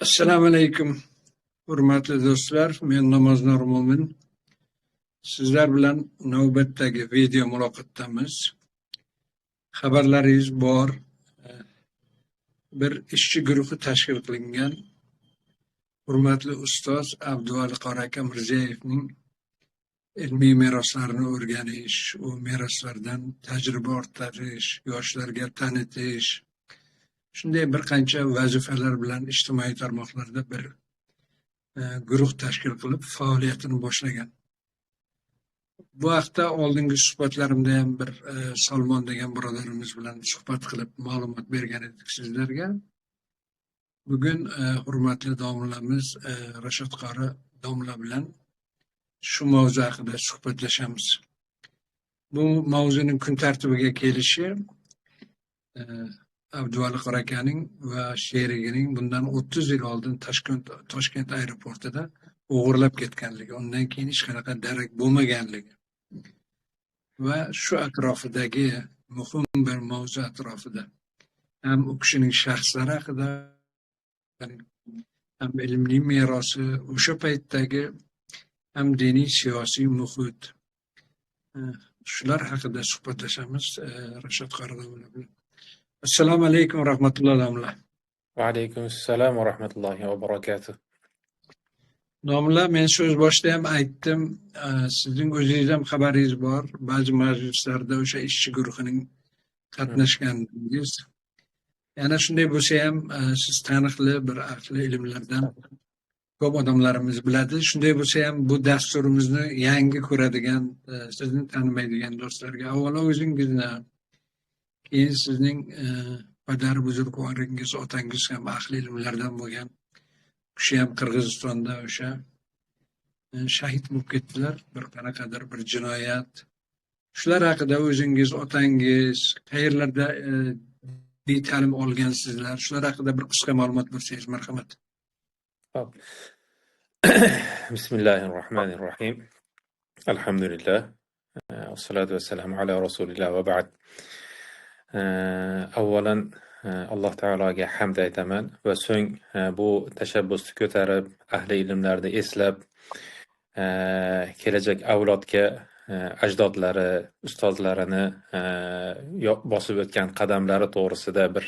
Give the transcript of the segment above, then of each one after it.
Assalomu alaykum, hurmatli do'stlar. Men Namoznor Mo'min. Sizlar bilan navbatdagi video muloqotdamiz. Xabarlaringiz bor. Bir ishchi guruhi tashkil qilingan. Hurmatli ustoz Abduvali qori aka Mirzayevning ilmiy meroslarini o'rganish, u meroslardan tajriba orttirish, yoshlarga tanitish, shunday bir qancha vazifalar bilan ijtimoiy tarmoqlarda bir guruh tashkil qilib faoliyatini boshlagan. Bu haqda oldingi suhbatlarimda ham bir Salmon degan birodarimiz bilan suhbat qilib ma'lumot bergan edik sizlarga. Bugun hurmatli domlamiz Rashod qori domla bilan shu mavzu haqida suhbatlashamiz. Bu mavzuning kun tartibiga kelishi Abduvali qori akaning va sherigining bundan 30 yil oldin Toshkent aeroportida o'g'irlab ketganligi, undan keyin hech qanaqa darak bo'lmaganligi va shu atrofidagi muhim bir mavzu atrofida ham u kishining shaxslari haqida, ham ilmiy merosi, o'sha paytdagi ham diniy siyosiy muhit, shular haqida suhbatlashamiz Rashod qori domla bilan. Assalomu alaykum va rahmatullohi domla. Va alaykum assalom va rahmatullohi va barakatuh. Domla, men so'z boshida ham aytdim, sizning o'zingiz ham xabaringiz bor, ba'zi majlislarda o'sha ishchi guruhining qatnashganingiz. Yana shunday bo'lsa ham siz taniqli bir ahli ilmlardan ko'p odamlarimiz biladi. Shunday bo'lsa ham bu dasturimizni yangi ko'radigan, sizni tanimaydigan do'stlarga avvalo o'zingizni, keyin sizning padar buzrukvoringiz, otangiz ham ahli ilmlardan bo'lgan. U kishi ham Qirg'izistonda o'sha shahid bo'lib ketdilar, bir qanaqadir bir jinoyat. Shular haqida o'zingiz, otangiz, qayerlarda diniy ta'lim olgansizlar, shular haqida bir qisqa ma'lumot bersangiz marhamat. Hop. Bismillahirrohmanirrohim. Alhamdulillah. Wassalatu vassalamu ala rasulillah va ba'd. Avvalan Alloh taologa hamd aytaman va so'ng bu tashabbusni ko'tarib, ahli ilmlarni eslab, kelajak avlodga ajdodlari, ustozlarini bosib o'tgan qadamlari to'g'risida bir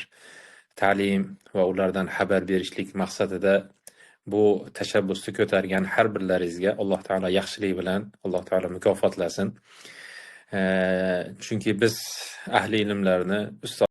ta'lim va ulardan xabar berishlik maqsadida bu tashabbusni ko'targan har birlaringizga Alloh taolo yaxshilik bilan Alloh taolo mukofotlasin. Chunki biz ahli ilmlarni